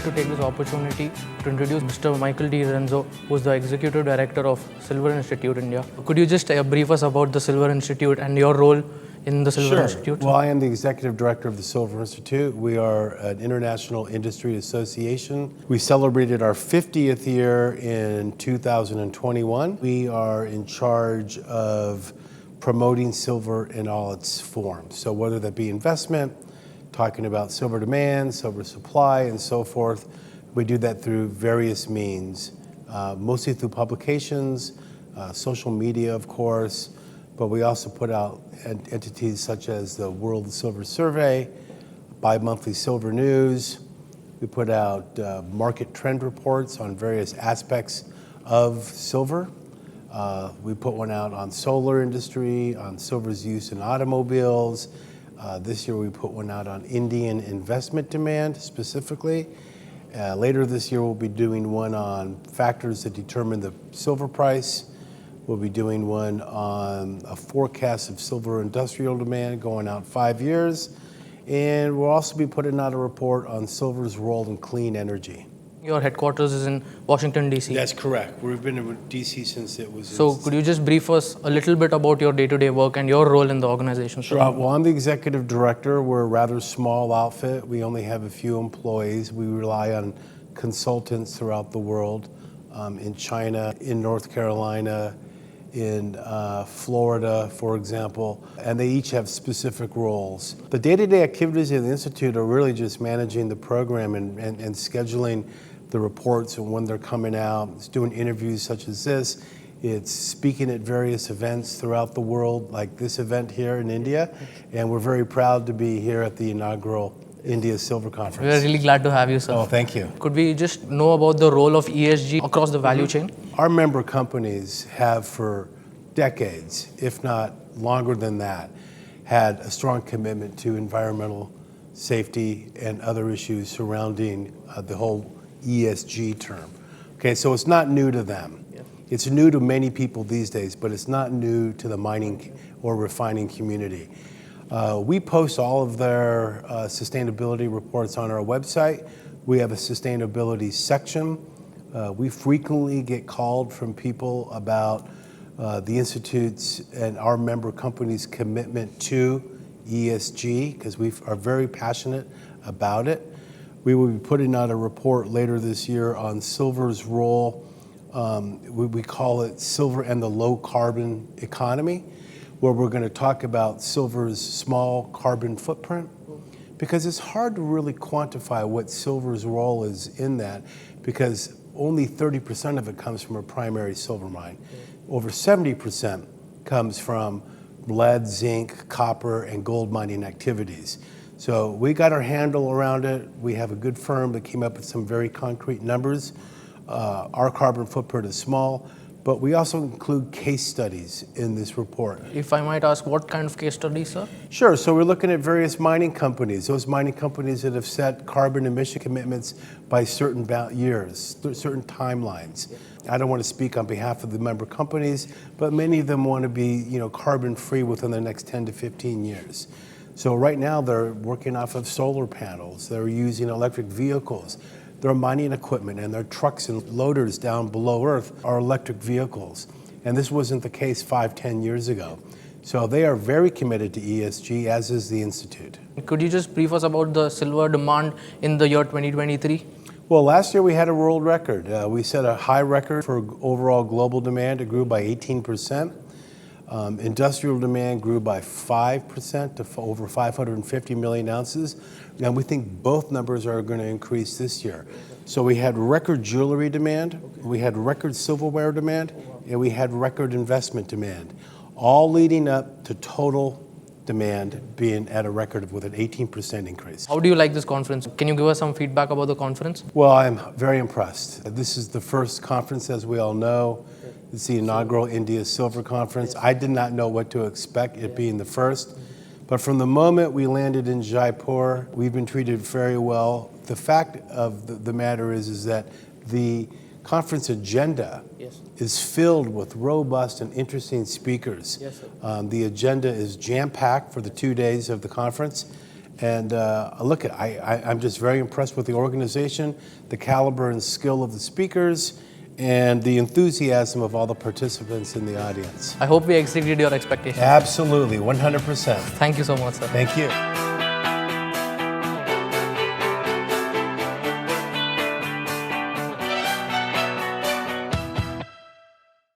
to take this opportunity to introduce Mr. Michael DiRienzo, who is the Executive Director of Silver Institute India. Could you just brief us about the Silver Institute and your role in the Silver Institute? Well, I am the Executive Director of the Silver Institute. We are an international industry association. We celebrated our 50th year in 2021. We are in charge of promoting silver in all its forms. So whether that be investment, talking about silver demand, silver supply, and so forth, we do that through various means, mostly through publications, social media, of course, but we also put out entities such as the World Silver Survey, bi-monthly Silver News. We put out market trend reports on various aspects of silver. We put one out on solar industry, on silver's use in automobiles. This year we put one out on Indian investment demand specifically. Later this year we'll be doing one on factors that determine the silver price. We'll be doing one on a forecast of silver industrial demand going out 5 years. And we'll also be putting out a report on silver's role in clean energy. Your headquarters is in Washington, D.C. That's correct. We've been in D.C. since it was... So could you just brief us a little bit about your day-to-day work and your role in the organization? Sure. Well, I'm the Executive Director. We're a rather small outfit. We only have a few employees. We rely on consultants throughout the world, in China, in North Carolina, in Florida, for example, and they each have specific roles. The day-to-day activities of the Institute are really just managing the program and scheduling the reports and when they're coming out. It's doing interviews such as this. It's speaking at various events throughout the world, like this event here in India, and we're very proud to be here at the inaugural India Silver Conference. We're really glad to have you, sir. Oh, thank you. Could we just know about the role of ESG across the value chain? Our member companies have for decades, if not longer than that, had a strong commitment to environmental safety and other issues surrounding the whole ESG term. Okay, so it's not new to them. Yeah. It's new to many people these days, but it's not new to the mining or refining community. We post all of their sustainability reports on our website. We have a sustainability section. We frequently get called from people about the Institute's and our member companies' commitment to ESG, because we are very passionate about it. We will be putting out a report later this year on silver's role. We call it Silver and the Low Carbon Economy, where we're going to talk about silver's small carbon footprint, because it's hard to really quantify what silver's role is in that, because only 30% of it comes from a primary silver mine. Over 70% comes from lead, zinc, copper, and gold mining activities. So we got our handle around it. We have a good firm that came up with some very concrete numbers. Our carbon footprint is small, but we also include case studies in this report. If I might ask, what kind of case studies, sir? Sure, so we're looking at various mining companies, those mining companies that have set carbon emission commitments by certain years, certain timelines. I don't want to speak on behalf of the member companies, but many of them want to be, carbon free within the next 10 to 15 years. So right now they're working off of solar panels, they're using electric vehicles, their mining equipment and their trucks and loaders down below earth are electric vehicles. And this wasn't the case 5-10 years ago. So they are very committed to ESG, as is the Institute. Could you just brief us about the silver demand in the year 2023? Well, last year we had a world record. We set a high record for overall global demand. It grew by 18%. Industrial demand grew by 5% to over 550 million ounces. And we think both numbers are going to increase this year. So we had record jewelry demand, we had record silverware demand, and we had record investment demand, all leading up to total demand being at a record with an 18% increase. How do you like this conference? Can you give us some feedback about the conference? Well, I'm very impressed. This is the first conference, as we all know. It's the inaugural India Silver Conference. I did not know what to expect, it being the first. But from the moment we landed in Jaipur, we've been treated very well. The fact of the matter is that the conference agenda is filled with robust and interesting speakers. The agenda is jam-packed for the 2 days of the conference. And I'm just very impressed with the organization, the caliber and skill of the speakers, and the enthusiasm of all the participants in the audience. I hope we exceeded your expectations. Absolutely, 100%. Thank you so much, sir. Thank you.